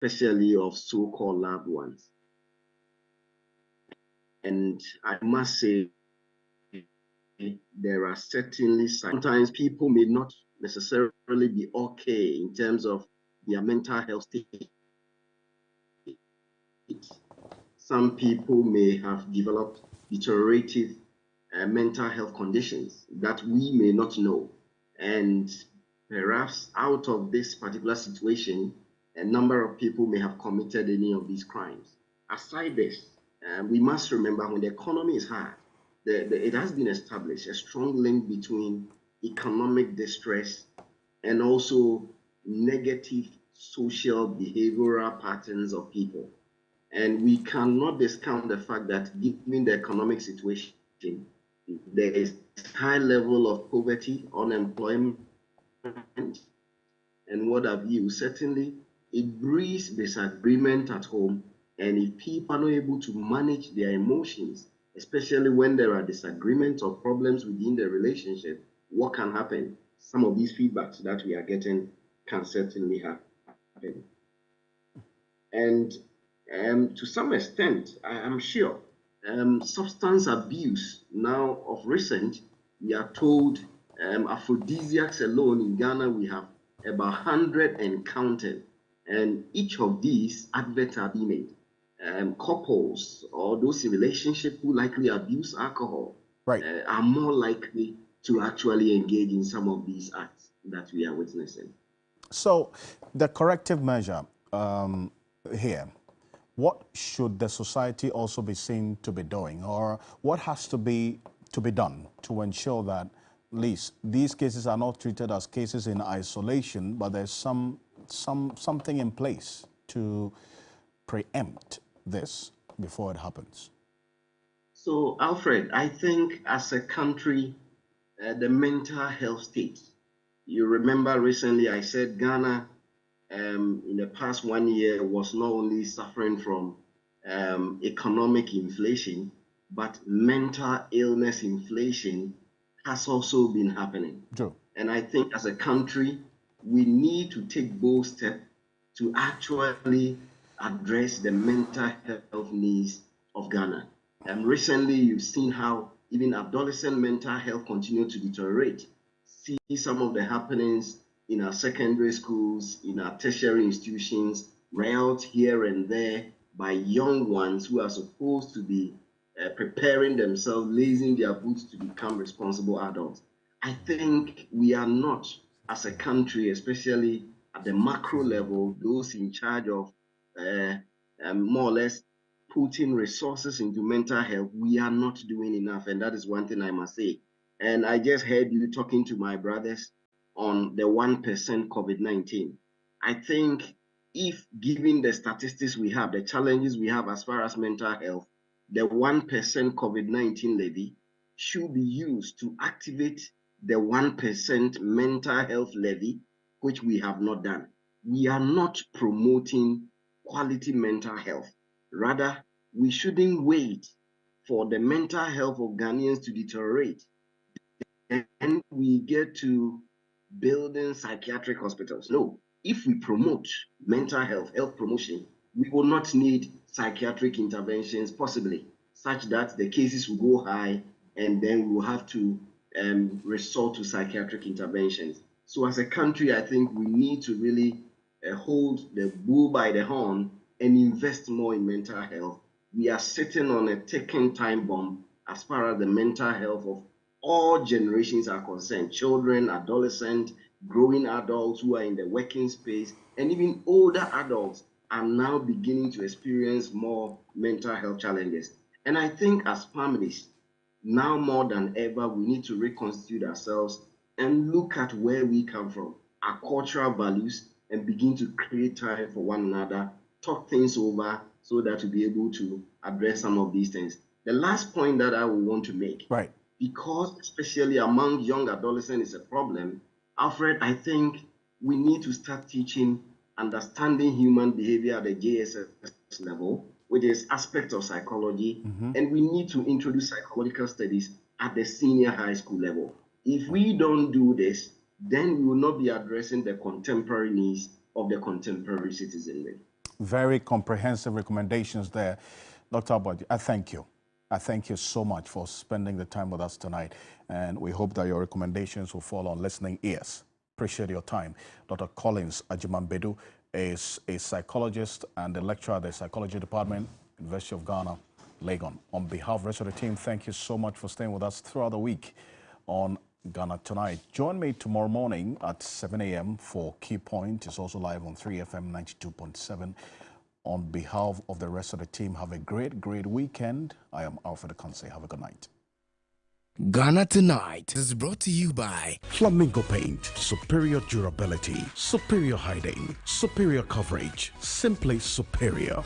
especially of so-called loved ones. And I must say, there are certainly sometimes people may not necessarily be okay in terms of their mental health state. Some people may have developed deteriorative mental health conditions that we may not know. And perhaps out of this particular situation, a number of people may have committed any of these crimes. Aside this, we must remember when the economy is hard, it has been established a strong link between economic distress and also negative social behavioral patterns of people. And we cannot discount the fact that given the economic situation, there is high level of poverty, unemployment, and what have you. Certainly, it breeds disagreement at home. And if people are not able to manage their emotions, especially when there are disagreements or problems within the relationship, what can happen? Some of these feedbacks that we are getting can certainly happen. And to some extent, I am sure, substance abuse now of recent, we are told aphrodisiacs alone in Ghana, we have about 100 and counted. And each of these adverts are being made. Couples or those in relationship who likely abuse alcohol Right. are more likely to actually engage in some of these acts that we are witnessing. So the corrective measure here, what should the society also be seen to be doing, or what has to be done to ensure that at least these cases are not treated as cases in isolation, but there's something in place to preempt this before it happens? So, Alfred, I think as a country, the mental health state, you remember recently I said Ghana in the past 1 year was not only suffering from economic inflation, but mental illness inflation has also been happening. True. And I think as a country, we need to take bold steps to actually address the mental health needs of Ghana. And recently, you've seen how even adolescent mental health continue to deteriorate. See some of the happenings in our secondary schools, in our tertiary institutions, right here and there by young ones who are supposed to be preparing themselves, lacing their boots to become responsible adults. I think we are not, as a country, especially at the macro level, those in charge of uh, more or less putting resources into mental health, we are not doing enough. And that is one thing I must say. And I just heard you talking to my brothers on the 1% COVID-19. I think if given the statistics we have, the challenges we have as far as mental health, the 1% COVID-19 levy should be used to activate the 1% mental health levy, which we have not done. We are not promoting quality mental health. Rather, we shouldn't wait for the mental health of Ghanaians to deteriorate. And we get to building psychiatric hospitals. No, if we promote mental health, health promotion, we will not need psychiatric interventions, possibly, such that the cases will go high and then we will have to resort to psychiatric interventions. So, as a country, I think we need to really hold the bull by the horn and invest more in mental health. We are sitting on a ticking time bomb as far as the mental health of all generations are concerned, children, adolescents, growing adults who are in the working space, and even older adults are now beginning to experience more mental health challenges. And I think as families, now more than ever, we need to reconstitute ourselves and look at where we come from, our cultural values, and begin to create time for one another, talk things over so that we'll be able to address some of these things. The last point that I will want to make, Right. because especially among young adolescents is a problem, Alfred, I think we need to start teaching understanding human behavior at the JSS level, which is aspects of psychology, and we need to introduce psychological studies at the senior high school level. If we don't do this, then we will not be addressing the contemporary needs of the contemporary citizenry. Very comprehensive recommendations there. Dr. Abad, I thank you. I thank you so much for spending the time with us tonight, and we hope that your recommendations will fall on listening ears. Appreciate your time. Dr. Collins Ajimambedu is a psychologist and a lecturer at the Psychology Department, University of Ghana, Legon. On behalf of the rest of the team, thank you so much for staying with us throughout the week on Ghana Tonight. Join me tomorrow morning at 7 a.m. for Key Point. It's also live on 3FM 92.7. On behalf of the rest of the team, have a great weekend. I am Alfred Ocansey. Have a good night. Ghana Tonight is brought to you by Flamingo Paint. Superior durability, superior hiding, superior coverage, simply superior.